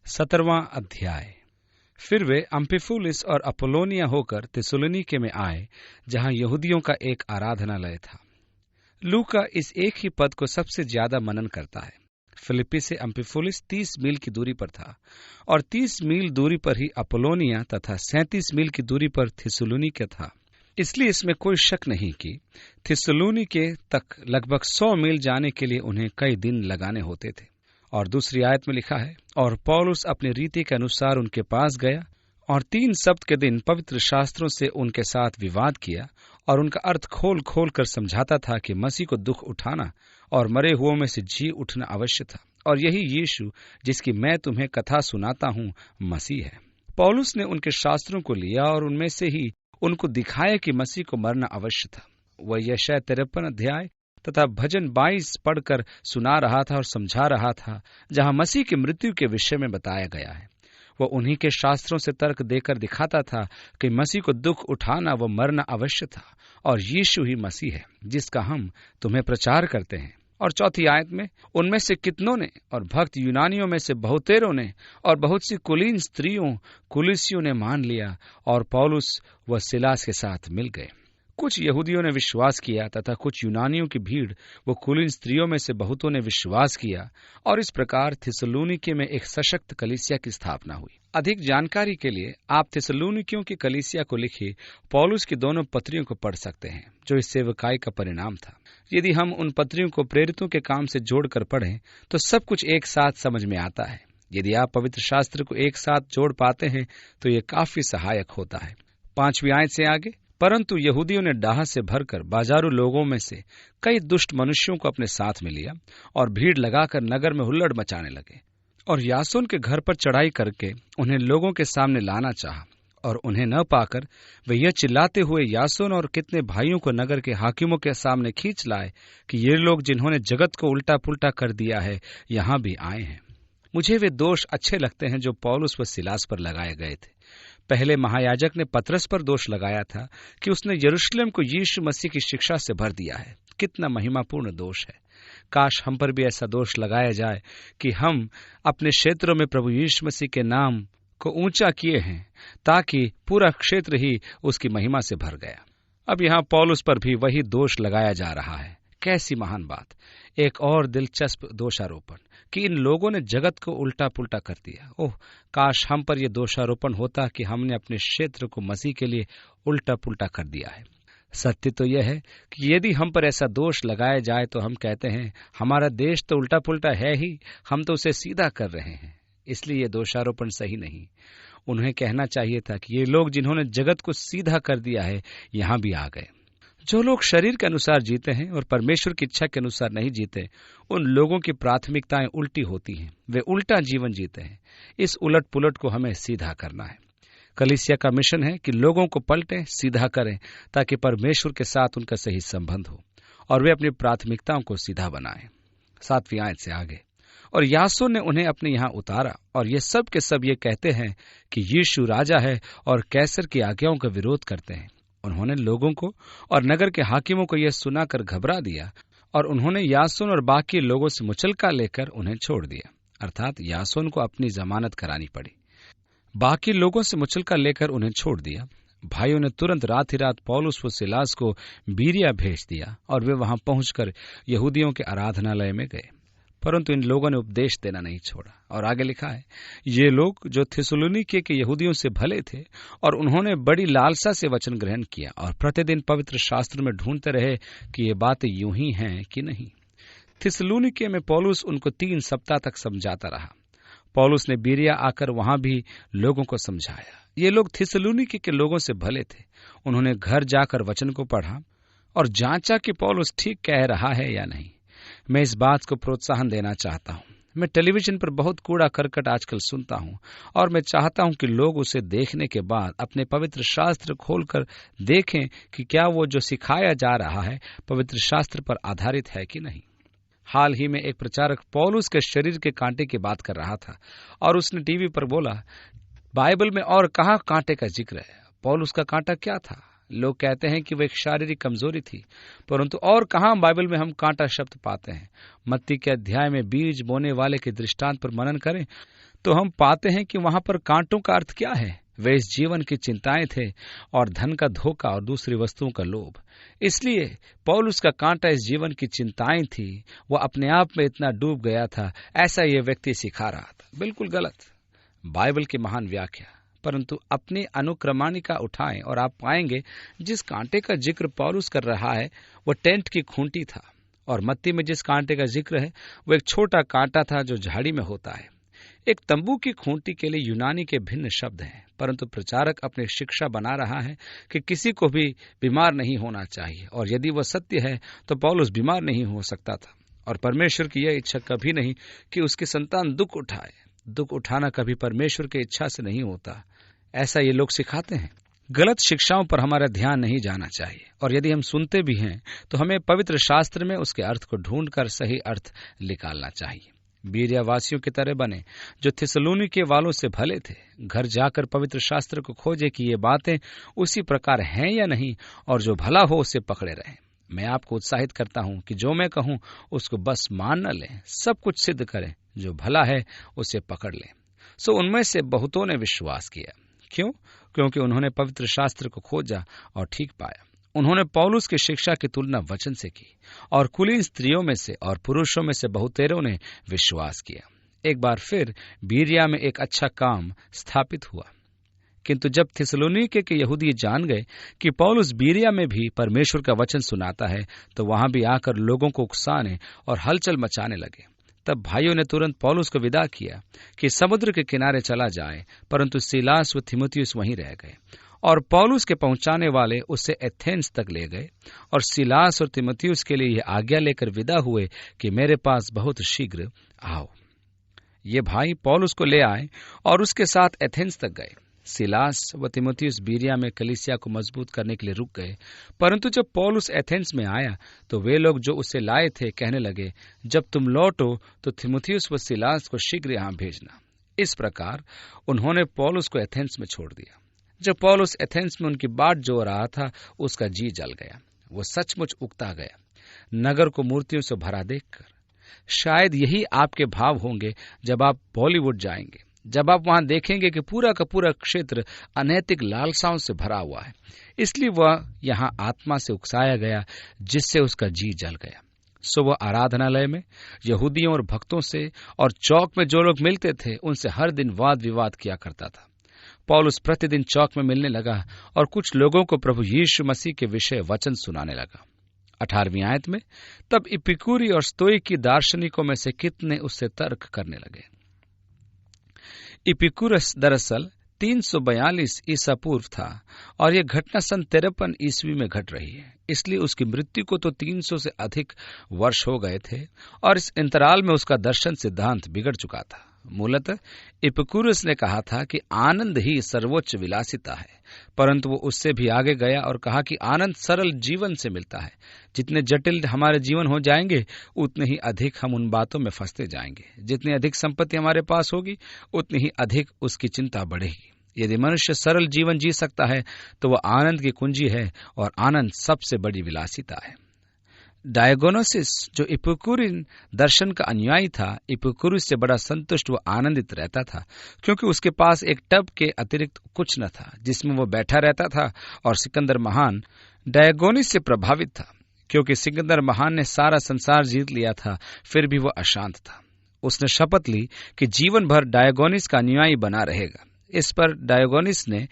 17वां अध्याय। फिर वे अम्फिपुलिस और अपोलोनिया होकर थिस्सलुनीके में आए, जहां यहूदियों का एक आराधनालय था। लूका इस एक ही पद को सबसे ज्यादा मनन करता है। फिलिप्पी से अम्फिपुलिस 30 मील की दूरी पर था और 30 मील दूरी पर ही अपोलोनिया तथा 37 मील की दूरी पर थिस्सलुनीके था। इसलिए इसमें कोई शक नहीं कि थिस्सलुनीके तक लगभग 100 मील जाने के लिए उन्हें कई दिन लगाने होते थे। और दूसरी आयत में लिखा है, और पौलुस अपनी रीति के अनुसार उनके पास गया और 3 सप्त के दिन पवित्र शास्त्रों से उनके साथ विवाद किया और उनका अर्थ खोल खोल कर समझाता था कि मसीह को दुख उठाना और मरे हुओं में से जी उठना अवश्य था, और यही यीशु जिसकी मैं तुम्हें कथा सुनाता हूँ मसीह है। पौलुस ने उनके शास्त्रों को लिया और उनमें से ही उनको दिखाया कि मसीह को मरना अवश्य था। वह यशायाह 53 अध्याय तथा भजन 22 पढ़कर सुना रहा था और समझा रहा था, जहां मसीह की मृत्यु के विषय में बताया गया है। वह उन्हीं के शास्त्रों से तर्क देकर दिखाता था कि मसीह को दुख उठाना व मरना अवश्य था, और यीशु ही मसीह है जिसका हम तुम्हें प्रचार करते हैं। और चौथी आयत में, उनमें से कितनों ने और भक्त यूनानियों में से बहुतेरों ने और बहुत सी कुलीन स्त्रियों कुलीसियों ने मान लिया और पौलुस व सिलास के साथ मिल गए। कुछ यहूदियों ने विश्वास किया तथा कुछ यूनानियों की भीड़ वो कुलीन स्त्रियों में से बहुतों ने विश्वास किया, और इस प्रकार थिस्सलुनीके में एक सशक्त कलीसिया की स्थापना हुई। अधिक जानकारी के लिए आप थिस्सलुनीकियों की कलीसिया को लिखी पौलुस की दोनों पत्रियों को पढ़ सकते हैं, जो इस सेवकाई का परिणाम था। यदि हम उन पत्रियों को प्रेरितों के काम से जोड़कर पढ़ें तो सब कुछ एक साथ समझ में आता है। यदि आप पवित्र शास्त्र को एक साथ जोड़ पाते हैं तो ये काफी सहायक होता है। 5वीं आयत से आगे, परंतु यहूदियों ने डाह से भरकर बाजारू लोगों में से कई दुष्ट मनुष्यों को अपने साथ में लिया और भीड़ लगाकर नगर में हुल्लड़ मचाने लगे, और यासोन के घर पर चढ़ाई करके उन्हें लोगों के सामने लाना चाहा, और उन्हें न पाकर वे यह चिल्लाते हुए यासोन और कितने भाइयों को नगर के हाकिमों के सामने खींच लाए कि ये लोग जिन्होंने जगत को उल्टा पुल्टा कर दिया है यहाँ भी आए हैं। मुझे वे दोष अच्छे लगते हैं जो पौलुस व सिलास पर लगाए गए थे। पहले महायाजक ने पतरस पर दोष लगाया था कि उसने यरूशलेम को यीशु मसीह की शिक्षा से भर दिया है। कितना महिमापूर्ण दोष है। काश हम पर भी ऐसा दोष लगाया जाए कि हम अपने क्षेत्रों में प्रभु यीशु मसीह के नाम को ऊंचा किए हैं, ताकि पूरा क्षेत्र ही उसकी महिमा से भर गया। अब यहाँ पौलुस पर भी वही दोष लगाया जा रहा है। कैसी महान बात! एक और दिलचस्प दोषारोपण कि इन लोगों ने जगत को उल्टा पुल्टा कर दिया। ओह, काश हम पर यह दोषारोपण होता कि हमने अपने क्षेत्र को मसीह के लिए उल्टा पुल्टा कर दिया है। सत्य तो यह है कि यदि हम पर ऐसा दोष लगाया जाए तो हम कहते हैं हमारा देश तो उल्टा पुल्टा है ही, हम तो उसे सीधा कर रहे हैं। इसलिए यह दोषारोपण सही नहीं। उन्हें कहना चाहिए था कि ये लोग जिन्होंने जगत को सीधा कर दिया है यहाँ भी आ गए। जो लोग शरीर के अनुसार जीते हैं और परमेश्वर की इच्छा के अनुसार नहीं जीते, उन लोगों की प्राथमिकताएं उल्टी होती हैं। वे उल्टा जीवन जीते हैं। इस उलट पुलट को हमें सीधा करना है। कलीसिया का मिशन है कि लोगों को पलटें, सीधा करें, ताकि परमेश्वर के साथ उनका सही संबंध हो और वे अपनी प्राथमिकताओं को सीधा बनाएं। 7वीं आयत से आगे, और यासोन ने उन्हें अपने यहाँ उतारा, और ये सब के सब ये कहते हैं कि यीशु राजा है और कैसर की आज्ञाओं का विरोध करते हैं। उन्होंने लोगों को और नगर के हाकिमों को यह सुनाकर घबरा दिया, और उन्होंने यासोन और बाकी लोगों से मुचलका लेकर उन्हें छोड़ दिया। अर्थात यासोन को अपनी जमानत करानी पड़ी। बाकी लोगों से मुचलका लेकर उन्हें छोड़ दिया। भाइयों ने तुरंत रात ही रात पौलुस व सिलास को बीरिया भेज दिया, और वे वहां पहुंचकर यहूदियों के आराधनालय में गए। परंतु इन लोगों ने उपदेश देना नहीं छोड़ा। और आगे लिखा है, ये लोग जो थिस्सलुनीके के यहूदियों से भले थे और उन्होंने बड़ी लालसा से वचन ग्रहण किया और प्रतिदिन पवित्र शास्त्र में ढूंढते रहे कि ये बातें यूं ही हैं कि नहीं। थिस्सलुनीके में पौलुस उनको 3 सप्ताह तक समझाता रहा। पौलुस ने बीरिया आकर वहां भी लोगों को समझाया। ये लोग थिस्सलुनीके के लोगों से भले थे। उन्होंने घर जाकर वचन को पढ़ा और जांचा कि पौलुस ठीक कह रहा है या नहीं। मैं इस बात को प्रोत्साहन देना चाहता हूँ। मैं टेलीविजन पर बहुत कूड़ा करकट आजकल सुनता हूँ, और मैं चाहता हूँ कि लोग उसे देखने के बाद अपने पवित्र शास्त्र खोलकर देखें कि क्या वो जो सिखाया जा रहा है पवित्र शास्त्र पर आधारित है कि नहीं। हाल ही में एक प्रचारक पौलुस के शरीर के कांटे की बात कर रहा था, और उसने टीवी पर बोला, बाइबल में और कहाँ कांटे का जिक्र है? पौलुस का कांटा क्या था? लोग कहते हैं कि वह एक शारीरिक कमजोरी थी, परंतु और कहां बाइबल में हम कांटा शब्द पाते हैं। मत्ती के अध्याय में बीज बोने वाले के दृष्टांत पर मनन करें तो हम पाते हैं कि वहां पर कांटों का अर्थ क्या है। वे इस जीवन की चिंताएं थे और धन का धोखा और दूसरी वस्तुओं का लोभ। इसलिए पौलुस का कांटा इस जीवन की चिंताएं थी। वह अपने आप में इतना डूब गया था, ऐसा यह व्यक्ति सिखा रहा था। बिल्कुल गलत। बाइबल की महान व्याख्या, परंतु अपनी अनुक्रमणिका उठाएं और आप पाएंगे जिस कांटे का जिक्र पौलुस कर रहा है वह टेंट की खूंटी था, और मत्ती में जिस कांटे का जिक्र है वह एक छोटा कांटा था जो झाड़ी में होता है। एक तंबू की खूंटी के लिए यूनानी के भिन्न शब्द हैं, परंतु प्रचारक अपनी शिक्षा बना रहा है कि किसी को भी बीमार नहीं होना चाहिए, और यदि वह सत्य है तो पौलुस बीमार नहीं हो सकता था, और परमेश्वर की यह इच्छा कभी नहीं कि उसकी संतान दुख उठाए। दुख उठाना कभी परमेश्वर की इच्छा से नहीं होता, ऐसा ये लोग सिखाते हैं। गलत शिक्षाओं पर हमारा ध्यान नहीं जाना चाहिए, और यदि हम सुनते भी हैं तो हमें पवित्र शास्त्र में उसके अर्थ को ढूंढकर सही अर्थ निकालना चाहिए। बीरिया वासियों की तरह बने जो थिस्सलुनीके वालों से भले थे। घर जाकर पवित्र शास्त्र को खोजे कि ये बातें उसी प्रकार हैं या नहीं, और जो भला हो उसे पकड़े रहें। मैं आपको उत्साहित करता हूं कि जो मैं कहूं उसको बस मान न लें, सब कुछ सिद्ध करें, जो भला है उसे पकड़ लें। सो उनमें से बहुतों ने विश्वास किया। क्यों? क्योंकि उन्होंने पवित्र शास्त्र को खोजा और ठीक पाया। उन्होंने पौलुस की शिक्षा की तुलना वचन से की, और कुलीन स्त्रियों में से और पुरुषों में से बहुतेरों ने विश्वास किया। एक बार फिर बीरिया में एक अच्छा काम स्थापित हुआ, किंतु जब थिस्सलुनीके के यहूदी जान गए कि पौलुस बीरिया में भी परमेश्वर का वचन सुनाता है, तो वहां भी आकर लोगों को उकसाने और हलचल मचाने लगे। तब भाइयों ने तुरंत पौलुस को विदा किया कि समुद्र के किनारे चला जाए, परंतु सीलास व थिमुथियुस वहीं रह गए, और पौलुस के पहुंचाने वाले उसे एथेंस तक ले गए, और सीलास और थिमुथियुस के लिए यह आज्ञा लेकर विदा हुए कि मेरे पास बहुत शीघ्र आओ। ये भाई पौलुस को ले आए और उसके साथ एथेंस तक गए। सीलास व थिमुथियुस बीरिया में कलीसिया को मजबूत करने के लिए रुक गए, परंतु जब पौलुस एथेंस में आया तो वे लोग जो उसे लाए थे कहने लगे, जब तुम लौटो तो थिमुथियुस व सीलास को शीघ्र यहाँ भेजना। इस प्रकार उन्होंने पौलुस को एथेंस में छोड़ दिया। जब पौलुस एथेंस में उनकी बाट जो रहा था, उसका जी जल गया। वो सचमुच उकता गया, नगर को मूर्तियों से भरा देखकर। शायद यही आपके भाव होंगे जब आप बॉलीवुड जाएंगे, जब आप वहां देखेंगे कि पूरा का पूरा क्षेत्र अनैतिक लालसाओं से भरा हुआ है। इसलिए वह यहां आत्मा से उकसाया गया, जिससे उसका जी जल गया। सो वह आराधनालय में यहूदियों और भक्तों से और चौक में जो लोग मिलते थे उनसे हर दिन वाद विवाद किया करता था। पौलुस प्रतिदिन चौक में मिलने लगा और कुछ लोगों को प्रभु यीशु मसीह के विषय वचन सुनाने लगा। 18वीं आयत में, तब इपिकूरी और स्तोईकी दार्शनिकों में से कितने उससे तर्क करने लगे। इपिकुरस दरअसल 342 ईसा पूर्व था, और यह घटना सन 53 ईस्वी में घट रही है। इसलिए उसकी मृत्यु को तो 300 से अधिक वर्ष हो गए थे, और इस अंतराल में उसका दर्शन सिद्धांत बिगड़ चुका था। मूलतः इपिकुरस ने कहा था कि आनंद ही सर्वोच्च विलासिता है, परंतु वो उससे भी आगे गया और कहा कि आनंद सरल जीवन से मिलता है। जितने जटिल हमारे जीवन हो जाएंगे, उतने ही अधिक हम उन बातों में फंसते जाएंगे। जितनी अधिक संपत्ति हमारे पास होगी, उतनी ही अधिक उसकी चिंता बढ़ेगी। यदि मनुष्य सरल जीवन जी सकता है तो वह आनंद की कुंजी है, और आनंद सबसे बड़ी विलासिता है। डायगोनोसिस जो इपिकुरिन दर्शन का अनुयायी था, इपिकुरुस से बड़ा संतुष्ट व आनंदित रहता था, क्योंकि उसके पास एक टब के अतिरिक्त कुछ न था जिसमें वो बैठा रहता था। और सिकंदर महान डायगोनिस से प्रभावित था, क्योंकि सिकंदर महान ने सारा संसार जीत लिया था, फिर भी वह अशांत था। उसने शपथ ली कि जीवन भर डायगोनिस का अनुयायी बना रहेगा। इस पर डायगोनिस ने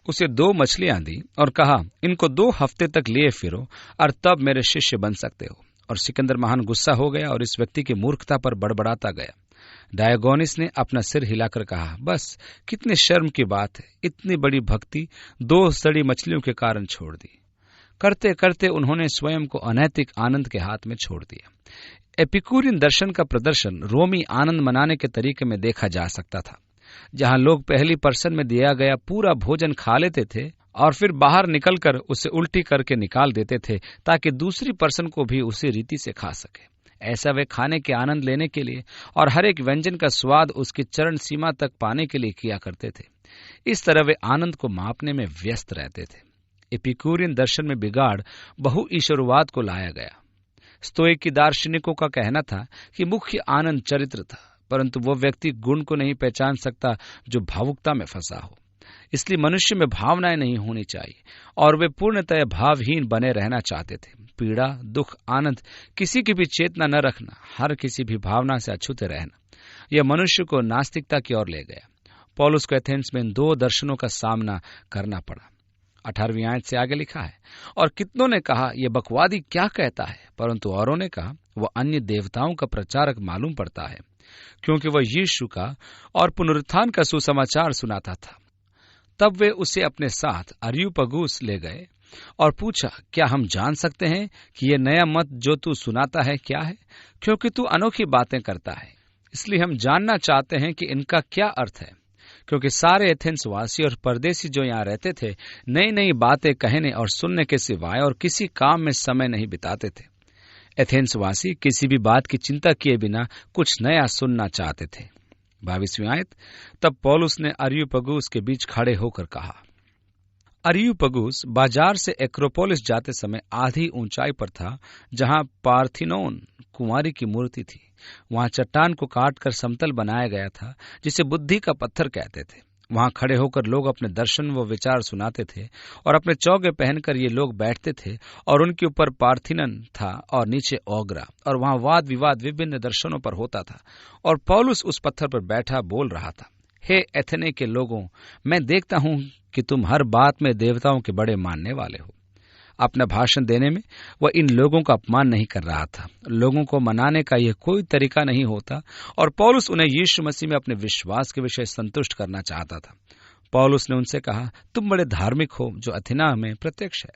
उसे 2 मछलियां दी और कहा, इनको 2 हफ्ते तक लिए फिरो और तब मेरे शिष्य बन सकते हो। और सिकंदर महान गुस्सा हो गया और इस व्यक्ति की मूर्खता पर बड़बड़ाता गया। डायगोनिस ने अपना सिर हिलाकर कहा, बस कितनी शर्म की बात है, इतनी बड़ी भक्ति 2 सड़ी मछलियों के कारण छोड़ दी। करते करते उन्होंने स्वयं को अनैतिक आनंद के हाथ में छोड़ दिया। एपिकुरियन दर्शन का प्रदर्शन रोमी आनंद मनाने के तरीके में देखा जा सकता था, जहां लोग पहली पर्सन में दिया गया पूरा भोजन खा लेते थे और फिर बाहर निकलकर उसे उल्टी करके निकाल देते थे, ताकि दूसरी पर्सन को भी उसी रीति से खा सके। ऐसा वे खाने के आनंद लेने के लिए और हर एक व्यंजन का स्वाद उसकी चरण सीमा तक पाने के लिए किया करते थे। इस तरह वे आनंद को मापने में व्यस्त रहते थे। एपिक्यूरियन दर्शन में बिगाड़ बहु ईश्वरवाद को लाया गया। स्तोइक की दार्शनिकों का कहना था कि मुख्य आनंद चरित्र था, परंतु वो व्यक्ति गुण को नहीं पहचान सकता जो भावुकता में फंसा हो। इसलिए मनुष्य में भावनाएं नहीं होनी चाहिए और वे पूर्णतः भावहीन बने रहना चाहते थे। पीड़ा, दुख, आनंद, किसी की भी चेतना न रखना, हर किसी भी भावना से अछूते रहना, यह मनुष्य को नास्तिकता की ओर ले गया। पौलुस को एथेंस में इन 2 दर्शनों का सामना करना पड़ा। 18वीं आयत से आगे लिखा है, और कितनों ने कहा यह बकवादी क्या कहता है, परंतु औरों ने कहा वह अन्य देवताओं का प्रचारक मालूम पड़ता है, क्योंकि वह यीशु का और पुनरुत्थान का सुसमाचार सुनाता था। तब वे उसे अपने साथ अरियुपगुस ले गए और पूछा, क्या हम जान सकते हैं कि यह नया मत जो तू सुनाता है क्या है, क्योंकि तू अनोखी बातें करता है। इसलिए हम जानना चाहते हैं कि इनका क्या अर्थ है, क्योंकि सारे एथेंस वासी और परदेसी जो यहाँ रहते थे नई नई बातें कहने और सुनने के सिवाय और किसी काम में समय नहीं बिताते थे। एथेंस वासी किसी भी बात की चिंता किए बिना कुछ नया सुनना चाहते थे। 22वीं आयत, तब पौलुस ने अरियुपगुस के बीच खड़े होकर कहा। अरियुपगुस बाजार से एक्रोपोलिस जाते समय आधी ऊंचाई पर था, जहां पार्थिनोन कुमारी की मूर्ति थी। वहां चट्टान को काटकर समतल बनाया गया था, जिसे बुद्धि का पत्थर कहते थे। वहां खड़े होकर लोग अपने दर्शन व विचार सुनाते थे और अपने चौगे पहनकर ये लोग बैठते थे और उनके ऊपर पार्थिनन था और नीचे ओग्रा, और वहां वाद विवाद विभिन्न दर्शनों पर होता था। और पौलुस उस पत्थर पर बैठा बोल रहा था, हे एथेने के लोगों, मैं देखता हूं कि तुम हर बात में देवताओं के बड़े मानने वाले हो। अपना भाषण देने में वह इन लोगों का अपमान नहीं कर रहा था। लोगों को मनाने का यह कोई तरीका नहीं होता और पौलुस उन्हें यीशु मसीह में अपने विश्वास के विषय संतुष्ट करना चाहता था। पौलुस ने उनसे कहा, तुम बड़े धार्मिक हो, जो अथेना में प्रत्यक्ष है।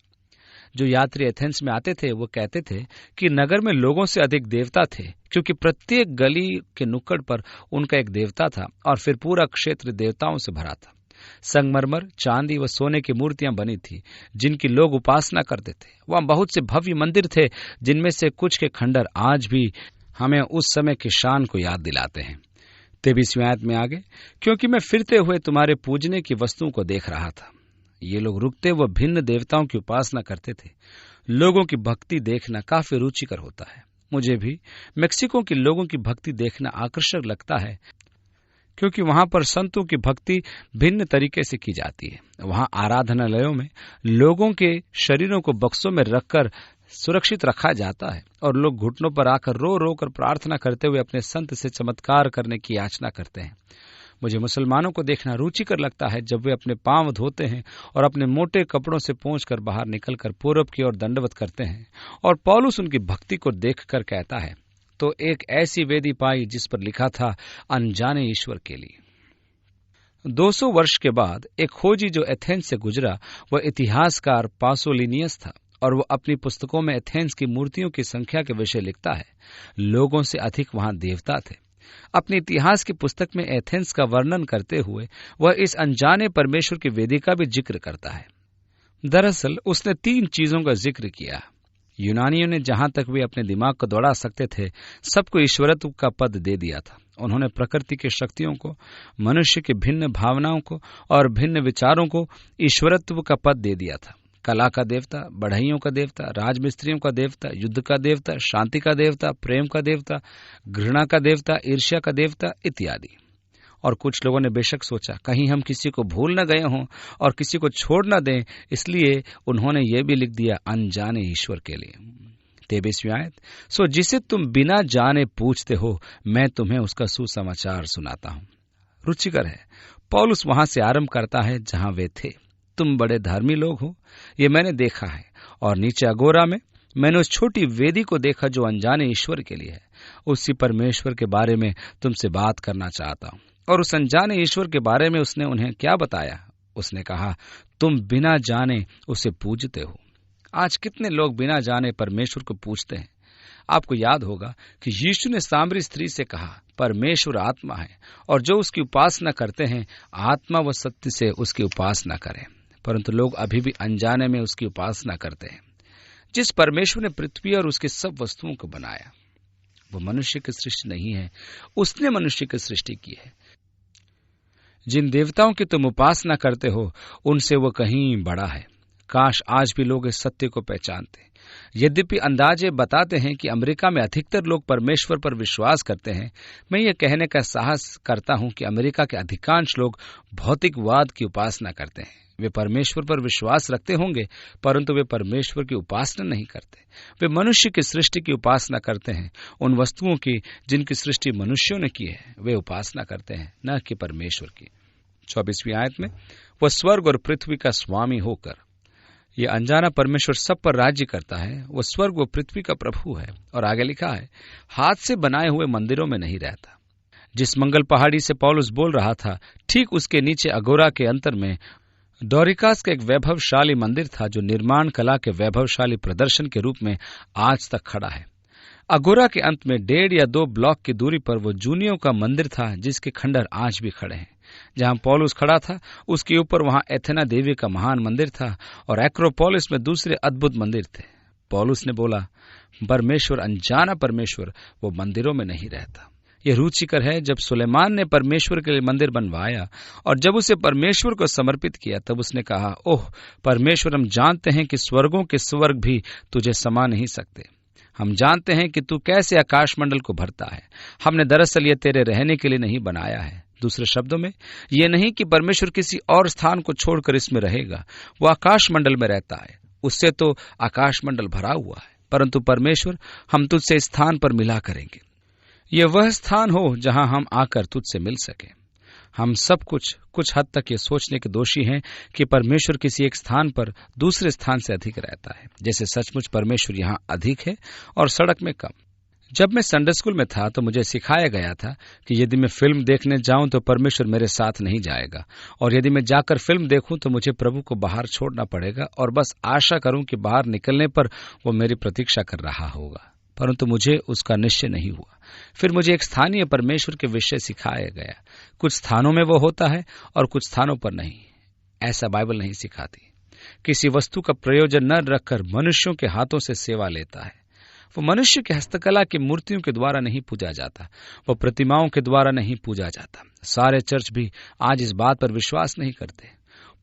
जो यात्री एथेंस में आते थे वो कहते थे कि नगर में लोगों से अधिक देवता थे, क्योंकि प्रत्येक गली के नुक्कड़ पर उनका एक देवता था और फिर पूरा क्षेत्र देवताओं से भरा था। संगमरमर, चांदी व सोने की मूर्तियां बनी थी जिनकी लोग उपासना करते थे। वहां बहुत से भव्य मंदिर थे, जिनमें से कुछ के खंडर आज भी हमें उस समय की शान को याद दिलाते हैं। 23वीं आयत में आगे, क्योंकि मैं फिरते हुए तुम्हारे पूजने की वस्तुओं को देख रहा था। ये लोग रुकते व भिन्न देवताओं की उपासना करते थे। लोगों की भक्ति देखना काफी रुचिकर होता है। मुझे भी मेक्सिको के लोगों की भक्ति देखना आकर्षक लगता है, क्योंकि वहां पर संतों की भक्ति भिन्न तरीके से की जाती है। वहां आराधनालयों में लोगों के शरीरों को बक्सों में रखकर सुरक्षित रखा जाता है और लोग घुटनों पर आकर रो रो कर प्रार्थना करते हुए अपने संत से चमत्कार करने की याचना करते हैं। मुझे मुसलमानों को देखना रुचिकर लगता है जब वे अपने पांव धोते हैं और अपने मोटे कपड़ों से पोंछकर बाहर निकलकर पूरब की ओर दंडवत करते हैं। और पौलुस उनकी भक्ति को देखकर कहता है, तो एक ऐसी वेदी पाई जिस पर लिखा था, अनजाने ईश्वर के लिए। 200 वर्ष के बाद एक खोजी जो एथेंस से गुजरा वह इतिहासकार पासोलिनियस था और वह अपनी पुस्तकों में एथेंस की मूर्तियों की संख्या के विषय लिखता है। लोगों से अधिक वहां देवता थे। अपने इतिहास की पुस्तक में एथेंस का वर्णन करते हुए वह इस अनजाने परमेश्वर की वेदी का भी जिक्र करता है। दरअसल उसने 3 चीजों का जिक्र किया। यूनानियों ने जहां तक वे अपने दिमाग को दौड़ा सकते थे सबको ईश्वरत्व का पद दे दिया था। उन्होंने प्रकृति की शक्तियों को, मनुष्य की भिन्न भावनाओं को और भिन्न विचारों को ईश्वरत्व का पद दे दिया था। कला का देवता, बढ़इयों का देवता, राजमिस्त्रियों का देवता, युद्ध का देवता, शांति का देवता, प्रेम का देवता, घृणा का देवता, ईर्ष्या का देवता इत्यादि। और कुछ लोगों ने बेशक सोचा कहीं हम किसी को भूल न गए हों और किसी को छोड़ न दें, इसलिए उन्होंने ये भी लिख दिया, अनजाने ईश्वर के लिए। 23वीं आयत, सो जिसे तुम बिना जाने पूछते हो, मैं तुम्हें उसका सुसमाचार सुनाता हूं। रुचिकर है, पौलुस वहां से आरंभ करता है जहां वे थे। तुम बड़े धर्मी लोग हो, ये मैंने देखा है। और नीचे अगोरा में मैंने उस छोटी वेदी को देखा जो अनजाने ईश्वर के लिए है। उसी परमेश्वर के बारे में तुमसे बात करना चाहता हूं। और उस अनजाने ईश्वर के बारे में उसने उन्हें क्या बताया? उसने कहा, तुम बिना जाने उसे पूजते हो। आज कितने लोग बिना जाने परमेश्वर को पूजते हैं। आपको याद होगा कि यीशु ने सामरी स्त्री से कहा, परमेश्वर आत्मा है और जो उसकी उपासना करते हैं आत्मा व सत्य से उसकी उपासना करें। परंतु लोग अभी भी अनजाने में उसकी उपासना करते हैं। जिस परमेश्वर ने पृथ्वी और उसकी सब वस्तुओं को बनाया वो मनुष्य की सृष्टि नहीं है, उसने मनुष्य की सृष्टि की है। जिन देवताओं की तुम उपासना करते हो उनसे वो कहीं बड़ा है। काश आज भी लोग इस सत्य को पहचानते। यद्यपि अंदाजे बताते हैं कि अमेरिका में अधिकतर लोग परमेश्वर पर विश्वास करते हैं, मैं ये कहने का साहस करता हूं कि अमेरिका के अधिकांश लोग भौतिकवाद की उपासना करते हैं। वे परमेश्वर पर विश्वास रखते होंगे, परंतु वे परमेश्वर की उपासना नहीं करते। वे मनुष्य की सृष्टि की उपासना करते हैं, उन वस्तुओं की जिनकी सृष्टि मनुष्यों ने की है, वे उपासना करते हैं, न कि परमेश्वर की। 24वीं आयत में, वह स्वर्ग और पृथ्वी का स्वामी होकर, यह अनजाना परमेश्वर सब पर राज्य करता है। वह स्वर्ग व पृथ्वी का प्रभु है। और आगे लिखा है, हाथ से बनाए हुए मंदिरों में नहीं रहता। जिस मंगल पहाड़ी से पौलुस बोल रहा था, ठीक उसके नीचे अगोरा के अंतर में डोरिकास का एक वैभवशाली मंदिर था, जो निर्माण कला के वैभवशाली प्रदर्शन के रूप में आज तक खड़ा है। अगोरा के अंत में 1.5 या 2 ब्लॉक की दूरी पर वो जूनियों का मंदिर था, जिसके खंडर आज भी खड़े हैं। जहां पौलुस खड़ा था, उसके ऊपर वहां एथेना देवी का महान मंदिर था और एक्रोपोलिस में दूसरे अद्भुत मंदिर थे। पौलुस ने बोला, परमेश्वर, अनजाना परमेश्वर, वो मंदिरों में नहीं रहता। यह रुचिकर है, जब सुलेमान ने परमेश्वर के लिए मंदिर बनवाया और जब उसे परमेश्वर को समर्पित किया, तब उसने कहा, ओह परमेश्वर, हम जानते हैं कि स्वर्गों के स्वर्ग भी तुझे समा नहीं सकते। हम जानते हैं कि तू कैसे आकाशमंडल को भरता है। हमने दरअसल यह तेरे रहने के लिए नहीं बनाया है। दूसरे शब्दों में, यह नहीं कि परमेश्वर किसी और स्थान को छोड़कर इसमें रहेगा। वो आकाशमंडल में रहता है, उससे तो आकाशमंडल भरा हुआ है। परंतु परमेश्वर, हम तुझसे स्थान पर मिला करेंगे। यह वह स्थान हो जहां हम आकर तुझसे मिल सके। हम सब कुछ हद तक ये सोचने के दोषी हैं कि परमेश्वर किसी एक स्थान पर दूसरे स्थान से अधिक रहता है, जैसे सचमुच परमेश्वर यहाँ अधिक है और सड़क में कम। जब मैं संडे स्कूल में था तो मुझे सिखाया गया था कि यदि मैं फिल्म देखने जाऊं तो परमेश्वर मेरे साथ नहीं जाएगा, और यदि मैं जाकर फिल्म देखूं तो मुझे प्रभु को बाहर छोड़ना पड़ेगा और बस आशा करूं कि बाहर निकलने पर वो मेरी प्रतीक्षा कर रहा होगा। परंतु मुझे उसका निश्चय नहीं हुआ। फिर मुझे एक स्थानीय परमेश्वर के विषय सिखाया गया। कुछ स्थानों में वो होता है और कुछ स्थानों पर नहीं। ऐसा बाइबल नहीं सिखाती। किसी वस्तु का प्रयोजन न रखकर मनुष्यों के हाथों से सेवा लेता है। वो मनुष्य के हस्तकला की मूर्तियों के द्वारा नहीं पूजा जाता, वो प्रतिमाओं के द्वारा नहीं पूजा जाता। सारे चर्च भी आज इस बात पर विश्वास नहीं करते।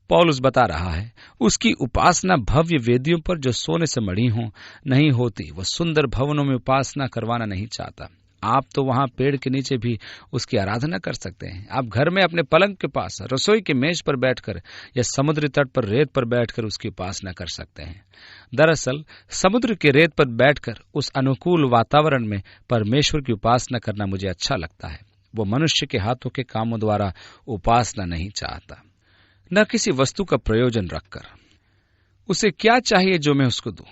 पौलुस बता रहा है, उसकी उपासना भव्य वेदियों पर जो सोने से मढ़ी हों नहीं होती। वह सुंदर भवनों में उपासना करवाना नहीं चाहता। आप तो वहां पेड़ के नीचे भी उसकी आराधना कर सकते हैं। आप घर में अपने पलंग के पास, रसोई के मेज पर बैठकर या समुद्री तट पर रेत पर बैठकर उसकी उपासना कर सकते हैं। दरअसल समुद्र के रेत पर बैठकर उस अनुकूल वातावरण में परमेश्वर की उपासना करना मुझे अच्छा लगता है। वो मनुष्य के हाथों के कामों द्वारा उपासना नहीं चाहता, न किसी वस्तु का प्रयोजन रखकर। उसे क्या चाहिए जो मैं उसको दूं?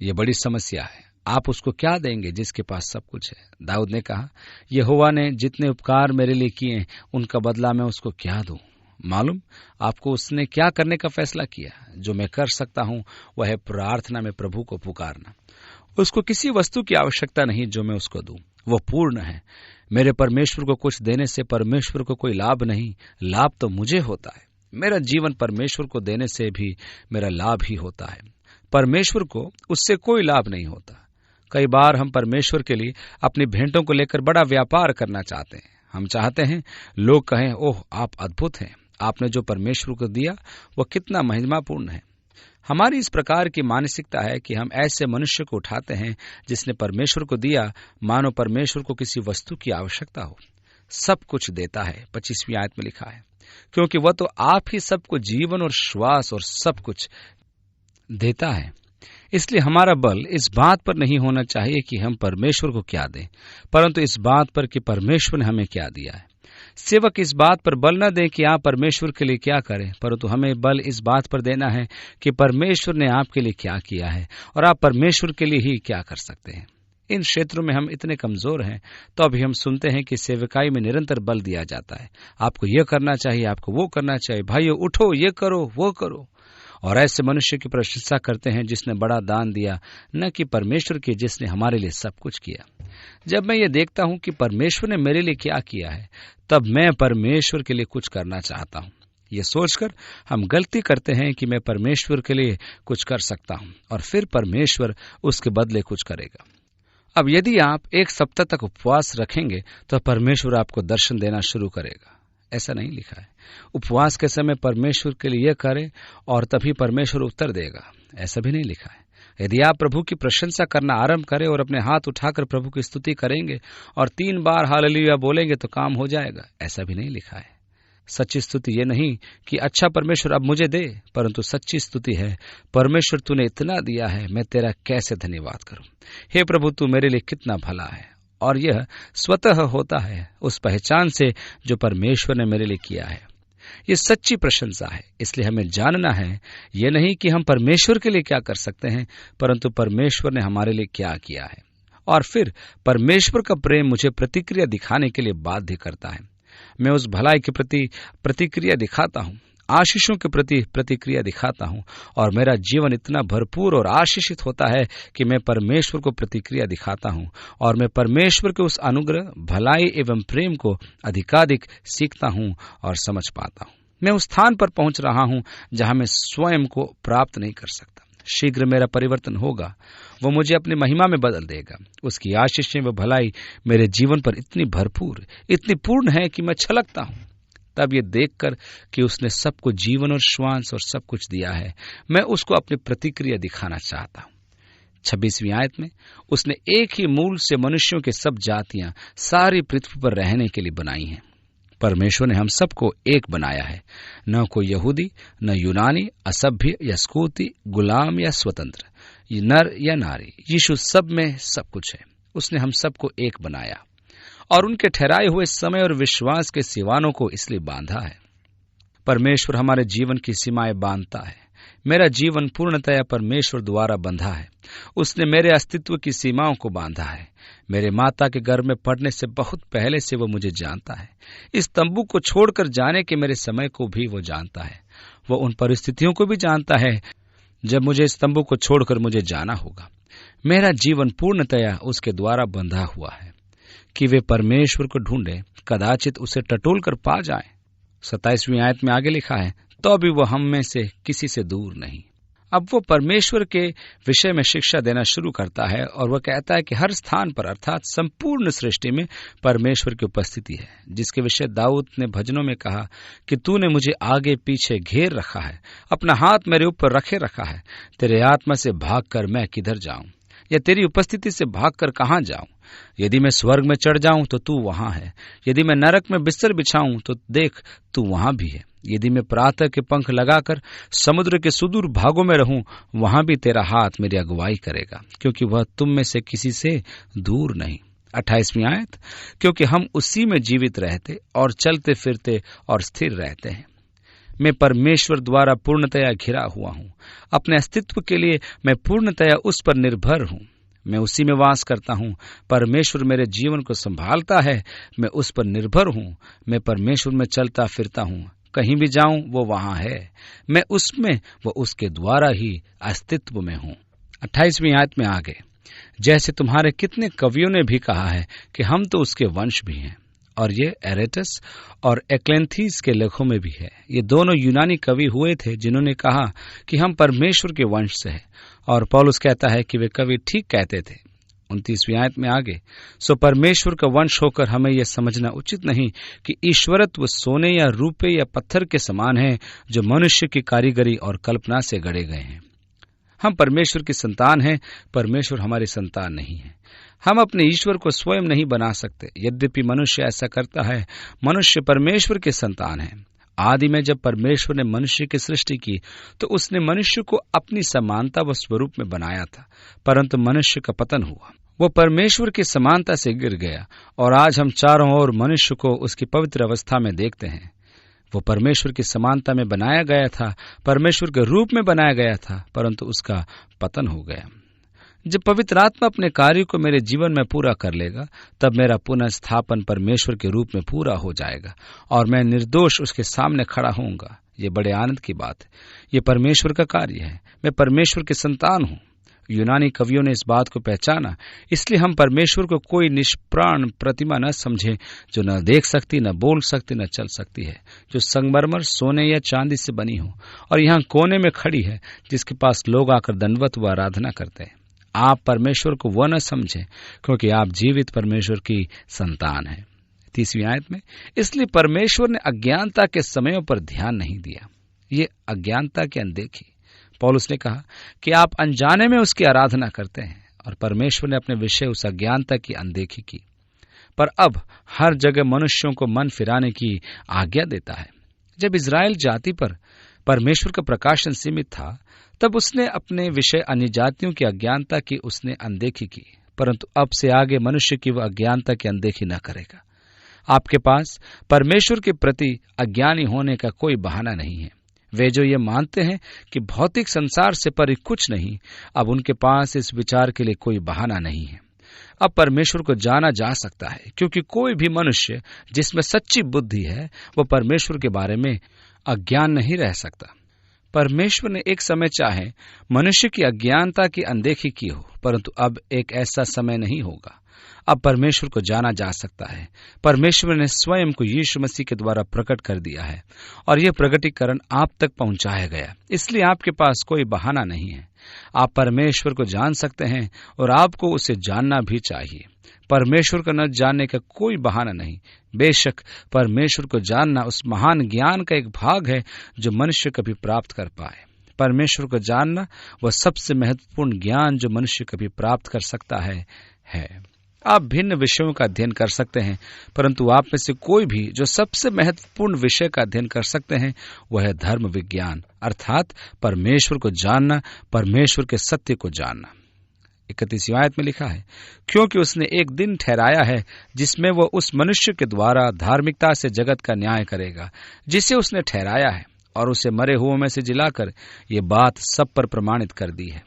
यह बड़ी समस्या है। आप उसको क्या देंगे जिसके पास सब कुछ है? दाऊद ने कहा, यहोवा ने जितने उपकार मेरे लिए किए, उनका बदला मैं उसको क्या दूं? मालूम आपको उसने क्या करने का फैसला किया? जो मैं कर सकता हूं वह है प्रार्थना में प्रभु को पुकारना। उसको किसी वस्तु की आवश्यकता नहीं जो मैं उसको दूं। वो पूर्ण है। मेरे परमेश्वर को कुछ देने से परमेश्वर को कोई लाभ नहीं, लाभ तो मुझे होता है। मेरा जीवन परमेश्वर को देने से भी मेरा लाभ ही होता है। परमेश्वर को उससे कोई लाभ नहीं होता। कई बार हम परमेश्वर के लिए अपनी भेंटों को लेकर बड़ा व्यापार करना चाहते हैं। हम चाहते हैं लोग कहें, ओह आप अद्भुत हैं, आपने जो परमेश्वर को दिया वह कितना महिमापूर्ण है। हमारी इस प्रकार की मानसिकता है कि हम ऐसे मनुष्य को उठाते हैं जिसने परमेश्वर को दिया मानो परमेश्वर को किसी वस्तु की आवश्यकता हो। सब कुछ देता है, 25वीं आयत में लिखा है, क्योंकि वह तो आप ही सबको जीवन और श्वास और सब कुछ देता है। इसलिए हमारा बल इस बात पर नहीं होना चाहिए कि हम परमेश्वर को क्या दें, परंतु इस बात पर कि परमेश्वर ने हमें क्या दिया है। सेवक इस बात पर बल न दें कि आप परमेश्वर के लिए क्या करें, परंतु हमें बल इस बात पर देना है कि परमेश्वर ने आपके लिए क्या किया है और आप परमेश्वर के लिए ही क्या कर सकते हैं। इन क्षेत्रों में हम इतने कमजोर हैं, तो अभी हम सुनते हैं कि सेवकाई में निरंतर बल दिया जाता है। आपको ये करना चाहिए, आपको वो करना चाहिए, भाइयों उठो, ये करो, वो करो। और ऐसे मनुष्य की प्रशंसा करते हैं जिसने बड़ा दान दिया, न कि परमेश्वर की जिसने हमारे लिए सब कुछ किया। जब मैं ये देखता हूं कि परमेश्वर ने मेरे लिए क्या किया है, तब मैं परमेश्वर के लिए कुछ करना चाहता हूं। ये सोचकर हम गलती करते हैं कि मैं परमेश्वर के लिए कुछ कर सकता हूं और फिर परमेश्वर उसके बदले कुछ करेगा। अब यदि आप 1 सप्ताह तक उपवास रखेंगे तो परमेश्वर आपको दर्शन देना शुरू करेगा। ऐसा नहीं लिखा है। उपवास के समय परमेश्वर के लिए यह करें और तभी परमेश्वर उत्तर देगा, ऐसा भी नहीं लिखा है। यदि आप प्रभु की प्रशंसा करना आरंभ करें और अपने हाथ उठाकर प्रभु की स्तुति करेंगे और 3 बार हालेलुया बोलेंगे तो काम हो जाएगा, ऐसा भी नहीं लिखा है। सच्ची स्तुति ये नहीं कि अच्छा परमेश्वर अब मुझे दे, परंतु सच्ची स्तुति है, परमेश्वर तूने इतना दिया है, मैं तेरा कैसे धन्यवाद करूं। हे प्रभु, तू मेरे लिए कितना भला है। और यह स्वतः होता है उस पहचान से जो परमेश्वर ने मेरे लिए किया है। ये सच्ची प्रशंसा है। इसलिए हमें जानना है ये नहीं कि हम परमेश्वर के लिए क्या कर सकते हैं, परंतु परमेश्वर ने हमारे लिए क्या किया है। और फिर परमेश्वर का प्रेम मुझे प्रतिक्रिया दिखाने के लिए बाध्य करता है। मैं उस भलाई के प्रति प्रतिक्रिया दिखाता हूँ, आशीषों के प्रति प्रतिक्रिया दिखाता हूँ, और मेरा जीवन इतना भरपूर और आशीषित होता है कि मैं परमेश्वर को प्रतिक्रिया दिखाता हूँ और मैं परमेश्वर के उस अनुग्रह, भलाई एवं प्रेम को अधिकाधिक सीखता हूँ और समझ पाता हूँ। मैं उस स्थान पर पहुंच रहा हूँ जहाँ मैं स्वयं को प्राप्त नहीं कर सकता। शीघ्र मेरा परिवर्तन होगा, वो मुझे अपनी महिमा में बदल देगा। उसकी आशीषें व भलाई मेरे जीवन पर इतनी भरपूर, इतनी पूर्ण है कि मैं छलकता हूँ। तब ये देखकर कि उसने सबको जीवन और श्वास और सब कुछ दिया है, मैं उसको अपनी प्रतिक्रिया दिखाना चाहता हूँ। 26वीं आयत में उसने एक ही मूल से मनुष्यों के सब जातियां सारी पृथ्वी पर रहने के लिए बनाई हैं। परमेश्वर ने हम सबको एक बनाया है, न कोई यहूदी, न यूनानी, असभ्य या स्कूती, गुलाम या स्वतंत्र, नर या नारी। यीशु सब में सब कुछ है। उसने हम सबको एक बनाया और उनके ठहराए हुए समय और विश्वास के सिवानों को इसलिए बांधा है। परमेश्वर हमारे जीवन की सीमाएं बांधता है। मेरा जीवन पूर्णतया परमेश्वर द्वारा बंधा है। उसने मेरे अस्तित्व की सीमाओं को बांधा है। मेरे माता के गर्भ में पड़ने से बहुत पहले से वो मुझे जानता है। इस तंबू को छोड़कर जाने के मेरे समय को भी वो जानता है। वो उन परिस्थितियों को भी जानता है जब मुझे इस तंबू को छोड़कर मुझे जाना होगा। मेरा जीवन पूर्णतया उसके द्वारा बंधा हुआ है कि वे परमेश्वर को ढूंढे, कदाचित उसे टटोल कर पा जाए। 27वीं आयत में आगे लिखा है, तो भी वो हम में से किसी से दूर नहीं। अब वो परमेश्वर के विषय में शिक्षा देना शुरू करता है और वह कहता है कि हर स्थान पर अर्थात संपूर्ण सृष्टि में परमेश्वर की उपस्थिति है, जिसके विषय दाऊद ने भजनों में कहा कि तूने मुझे आगे पीछे घेर रखा है, अपना हाथ मेरे ऊपर रखे रखा है। तेरे आत्मा से भागकर मैं किधर जाऊं, या तेरी उपस्थिति से भागकर कहां जाऊं। यदि मैं स्वर्ग में चढ़ जाऊं तो तू वहां है, यदि मैं नरक में बिस्तर बिछाऊं तो देख तू वहां भी है। यदि मैं प्रातः के पंख लगाकर समुद्र के सुदूर भागों में रहूं, वहां भी तेरा हाथ मेरी अगुवाई करेगा, क्योंकि वह तुम में से किसी से दूर नहीं। 28वीं आयत, क्योंकि हम उसी में जीवित रहते और चलते फिरते और स्थिर रहते हैं। मैं परमेश्वर द्वारा पूर्णतया घिरा हुआ हूं। अपने अस्तित्व के लिए मैं पूर्णतया उस पर निर्भर हूं। मैं उसी में वास करता हूं। परमेश्वर मेरे जीवन को संभालता है, मैं उस पर निर्भर हूं। मैं परमेश्वर में चलता फिरता हूं। कहीं भी जाऊं वो वहां है, मैं उसमें, वो उसके द्वारा ही अस्तित्व में हूं। 28वीं आयत में आगे, जैसे तुम्हारे कितने कवियों ने भी कहा है कि हम तो उसके वंश भी हैं। और ये एरेटस और एक्लेंथीस के लेखों में भी है। ये दोनों यूनानी कवि हुए थे जिन्होंने कहा कि हम परमेश्वर के वंश से हैं, और पौलुस कहता है कि वे कवि ठीक कहते थे। 29वीं आयत में आगे, सो परमेश्वर का वंश होकर हमें यह समझना उचित नहीं कि ईश्वरत्व सोने या रूपे या पत्थर के समान है, जो मनुष्य की कारीगरी और कल्पना से गढ़े गए हैं। हम परमेश्वर की संतान हैं, परमेश्वर हमारी संतान नहीं है। हम अपने ईश्वर को स्वयं नहीं बना सकते, यद्यपि मनुष्य ऐसा करता है। मनुष्य परमेश्वर के संतान है। आदि में जब परमेश्वर ने मनुष्य की सृष्टि की तो उसने मनुष्य को अपनी समानता व स्वरूप में बनाया था, परंतु मनुष्य का पतन हुआ, वो परमेश्वर की समानता से गिर गया, और आज हम चारों ओर मनुष्य को उसकी पवित्र अवस्था में देखते हैं। वो परमेश्वर की समानता में बनाया गया था, परमेश्वर के रूप में बनाया गया था, परंतु उसका पतन हो गया। जब पवित्र आत्मा अपने कार्य को मेरे जीवन में पूरा कर लेगा, तब मेरा पुनः स्थापन परमेश्वर के रूप में पूरा हो जाएगा और मैं निर्दोष उसके सामने खड़ा होऊंगा। ये बड़े आनंद की बात है। ये परमेश्वर का कार्य है। मैं परमेश्वर की संतान हूँ। यूनानी कवियों ने इस बात को पहचाना, इसलिए हम परमेश्वर को कोई निष्प्राण प्रतिमा न समझें जो न देख सकती, न बोल सकती, न चल सकती है, जो संगमरमर, सोने या चांदी से बनी हो और यहाँ कोने में खड़ी है, जिसके पास लोग आकर दंडवत व आराधना करते हैं। आप परमेश्वर को वह न समझें, क्योंकि आप जीवित परमेश्वर की संतान हैं। 30वीं आयत में, इसलिए परमेश्वर ने अज्ञानता के समयों पर ध्यान नहीं दिया। ये अज्ञानता की अनदेखी। पौलुस ने कहा कि आप अनजाने में उसकी आराधना करते हैं, और परमेश्वर ने अपने विषय उस अज्ञानता की अनदेखी की। पर अब हर जगह मनुष्यों को मन फिराने की आज्ञा देता है। जब इज़राइल जाति पर परमेश्वर का प्रकाशन सीमित था, तब उसने अपने विषय अन्य जातियों की अज्ञानता की उसने अनदेखी की, परंतु अब से आगे मनुष्य की वह अज्ञानता की अनदेखी न करेगा। आपके पास परमेश्वर के प्रति अज्ञानी होने का कोई बहाना नहीं है। वे जो ये मानते हैं कि भौतिक संसार से परे कुछ नहीं, अब उनके पास इस विचार के लिए कोई बहाना नहीं है। अब परमेश्वर को जाना जा सकता है, क्योंकि कोई भी मनुष्य जिसमें सच्ची बुद्धि है वो परमेश्वर के बारे में अज्ञान नहीं रह सकता। परमेश्वर ने एक समय चाहे मनुष्य की अज्ञानता की अनदेखी की हो, परंतु अब एक ऐसा समय नहीं होगा। अब परमेश्वर को जाना जा सकता है। परमेश्वर ने स्वयं को यीशु मसीह के द्वारा प्रकट कर दिया है, और यह प्रकटीकरण आप तक पहुंचाया गया। इसलिए आपके पास कोई बहाना नहीं है। आप परमेश्वर को जान सकते हैं, और आपको उसे जानना भी चाहिए। परमेश्वर को न जानने का कोई बहाना नहीं। बेशक परमेश्वर को जानना उस महान ज्ञान का एक भाग है जो मनुष्य कभी प्राप्त कर पाए। परमेश्वर को जानना वह सबसे महत्वपूर्ण ज्ञान जो मनुष्य कभी प्राप्त कर सकता है। आप भिन्न विषयों का अध्ययन कर सकते हैं, परंतु आप में से कोई भी जो सबसे महत्वपूर्ण विषय का अध्ययन कर सकते हैं वह है धर्म विज्ञान, अर्थात परमेश्वर को जानना, परमेश्वर के सत्य को जानना। 31वीं आयत में लिखा है, क्योंकि उसने एक दिन ठहराया है जिसमें वह उस मनुष्य के द्वारा धार्मिकता से जगत का न्याय करेगा जिसे उसने ठहराया है, और उसे मरे हुओं में से जिलाकर ये बात सब पर प्रमाणित कर दी है।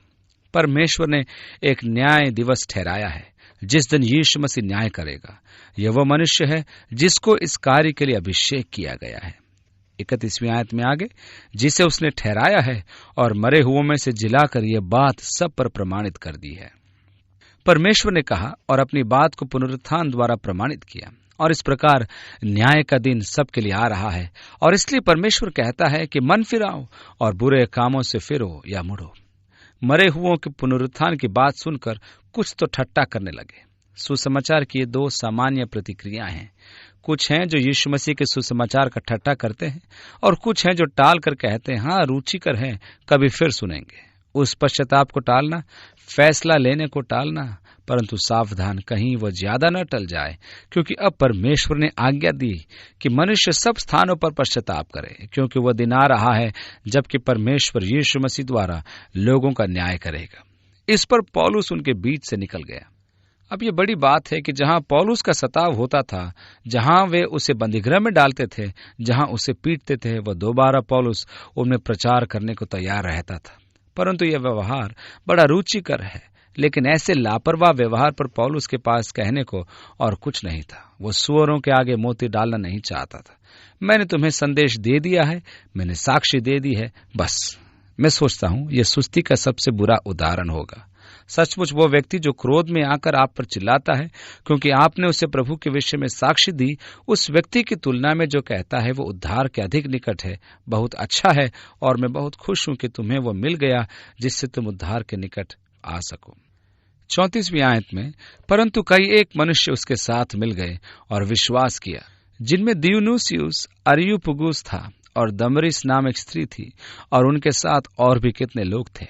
परमेश्वर ने एक न्याय दिवस ठहराया है जिस दिन यीशु मसीह न्याय करेगा। यह वह मनुष्य है जिसको इस कार्य के लिए अभिषेक किया गया है। 31वीं आयत में आगे, जिसे उसने ठहराया है और मरे हुओं में से जिलाकर यह बात सब पर प्रमाणित कर दी है। परमेश्वर ने कहा और अपनी बात को पुनरुत्थान द्वारा प्रमाणित किया, और इस प्रकार न्याय का दिन सबके लिए आ रहा है। और इसलिए परमेश्वर कहता है कि मन फिराओ और बुरे कामों से फिरो या मुड़ो। मरे हुओं के पुनरुत्थान की बात सुनकर कुछ तो ठट्टा करने लगे। सुसमाचार की ये दो सामान्य प्रतिक्रियाएं हैं। कुछ हैं जो यीशु मसीह के सुसमाचार का ठट्टा करते हैं, और कुछ हैं जो टाल कर कहते हैं, हाँ रुचिकर है, कभी फिर सुनेंगे। उस पश्चाताप को टालना, फैसला लेने को टालना, परंतु सावधान कहीं वह ज्यादा न टल जाए, क्योंकि अब परमेश्वर ने आज्ञा दी कि मनुष्य सब स्थानों पर पश्चाताप करे, क्योंकि वह दिन आ रहा है जबकि परमेश्वर यीशु मसीह द्वारा लोगों का न्याय करेगा। इस पर पौलुस उनके बीच से निकल गया। अब ये बड़ी बात है कि जहां पौलुस का सताव होता था, जहां वे उसे बंदीगृह में डालते थे, जहां उसे पीटते थे, वह दोबारा पौलुस उनमें प्रचार करने को तैयार रहता था। परंतु यह व्यवहार बड़ा रुचिकर है, लेकिन ऐसे लापरवाह व्यवहार पर पौलुस के पास कहने को और कुछ नहीं था। वो सुअरों के आगे मोती डालना नहीं चाहता था। मैंने तुम्हें संदेश दे दिया है, मैंने साक्षी दे दी है, बस। मैं सोचता हूं यह सुस्ती का सबसे बुरा उदाहरण होगा। सचमुच वो व्यक्ति जो क्रोध में आकर आप पर चिल्लाता है क्योंकि आपने उसे प्रभु के विषय में साक्षी दी, उस व्यक्ति की तुलना में जो कहता है वो उद्धार के अधिक निकट है, बहुत अच्छा है, और मैं बहुत खुश हूं कि तुम्हें वो मिल गया जिससे तुम उद्धार के निकट आ सको। 34वीं आयत में, परंतु कई एक मनुष्य उसके साथ मिल गए और विश्वास किया, जिनमें दियुनुसियुस अरियुपगुस था और दमरिस नाम एक स्त्री थी, और उनके साथ और भी कितने लोग थे।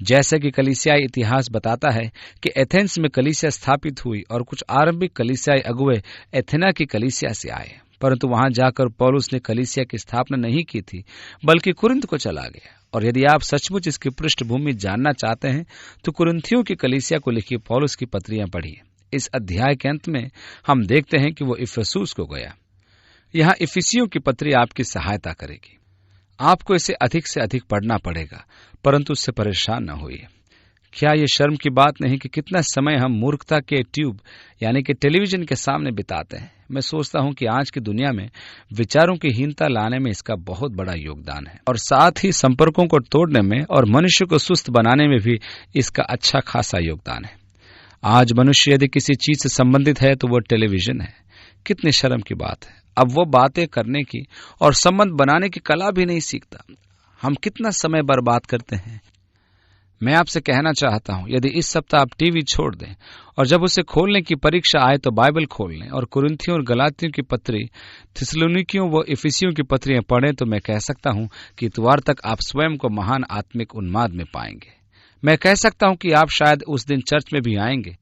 जैसे कि कलीसियाई इतिहास बताता है कि एथेंस में कलीसिया स्थापित हुई और कुछ आरंभिक कलीसियाई अगुवे एथेना की कलीसिया से आए, परंतु वहां जाकर पौलुस ने कलीसिया की स्थापना नहीं की थी, बल्कि कुरिन्थ को चला गया। और यदि आप सचमुच इसकी पृष्ठभूमि जानना चाहते हैं तो कुरिन्थियों की कलीसिया को लिखी पौलुस की पत्रियां पढ़िए। इस अध्याय के अंत में हम देखते हैं कि वो इफिसुस को गया। यहाँ इफिसियों की पत्री आपकी सहायता करेगी। आपको इसे अधिक से अधिक पढ़ना पड़ेगा, परंतु उससे परेशान न होइए। क्या ये शर्म की बात नहीं कि कितना समय हम मूर्खता के ट्यूब यानी कि टेलीविजन के सामने बिताते हैं। मैं सोचता हूं कि आज की दुनिया में विचारों की हीनता लाने में इसका बहुत बड़ा योगदान है, और साथ ही संपर्कों को तोड़ने में और मनुष्य को सुस्त बनाने में भी इसका अच्छा खासा योगदान है। आज मनुष्य यदि किसी चीज से संबंधित है तो वो टेलीविजन है। कितनी शर्म की बात है। अब वो बातें करने की और संबंध बनाने की कला भी नहीं सीखता। हम कितना समय बर्बाद करते हैं। मैं आपसे कहना चाहता हूं, यदि इस सप्ताह आप टीवी छोड़ दें और जब उसे खोलने की परीक्षा आए तो बाइबल खोल लें और कुरिन्थियों और गलातियों की पत्री, थिस्सलुनीकियों व इफिसियों की पत्रियां पढ़ें, तो मैं कह सकता हूं कि इतवार तक आप स्वयं को महान आत्मिक उन्माद में पाएंगे। मैं कह सकता हूं कि आप शायद उस दिन चर्च में भी आएंगे।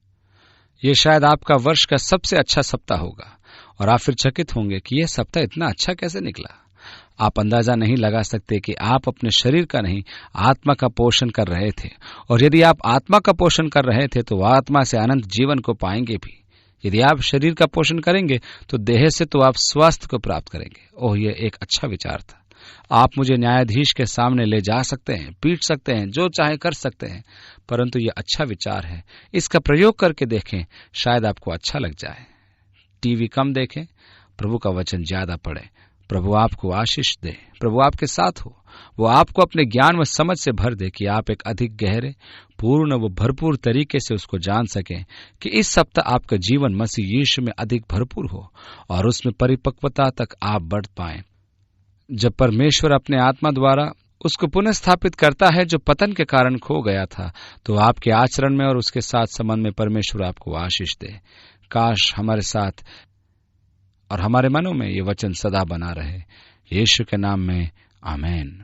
ये शायद आपका वर्ष का सबसे अच्छा सप्ताह होगा और आप फिर चकित होंगे कि यह सप्ताह इतना अच्छा कैसे निकला। आप अंदाजा नहीं लगा सकते कि आप अपने शरीर का नहीं, आत्मा का पोषण कर रहे थे, और यदि आप आत्मा का पोषण कर रहे थे तो आत्मा से अनंत जीवन को पाएंगे भी। यदि आप शरीर का पोषण करेंगे तो देह से तो आप स्वास्थ्य को प्राप्त करेंगे। ओह, यह एक अच्छा विचार था। आप मुझे न्यायाधीश के सामने ले जा सकते हैं, पीट सकते हैं, जो चाहे कर सकते हैं, परंतु यह अच्छा विचार है। इसका प्रयोग करके देखें, शायद आपको अच्छा लग जाए। टीवी कम देखें, प्रभु का वचन ज्यादा पढ़ें। प्रभु आपको आशीष दे। प्रभु आपके साथ हो। वो आपको अपने ज्ञान व समझ से भर दे कि आप एक अधिक गहरे, पूर्ण व भरपूर तरीके से उसको जान सकें, कि इस सप्ताह आपका जीवन मसीह यीशु में अधिक भरपूर हो और उसमें परिपक्वता तक आप बढ़ पाएं। जब परमेश्वर अपने आत्मा द्वारा उसको पुनः स्थापित करता है जो पतन के कारण खो गया था, तो आपके आचरण में और उसके साथ संबंध में परमेश्वर आपको आशीष दे। काश हमारे साथ और हमारे मनों में ये वचन सदा बना रहे। यीशु के नाम में आमीन।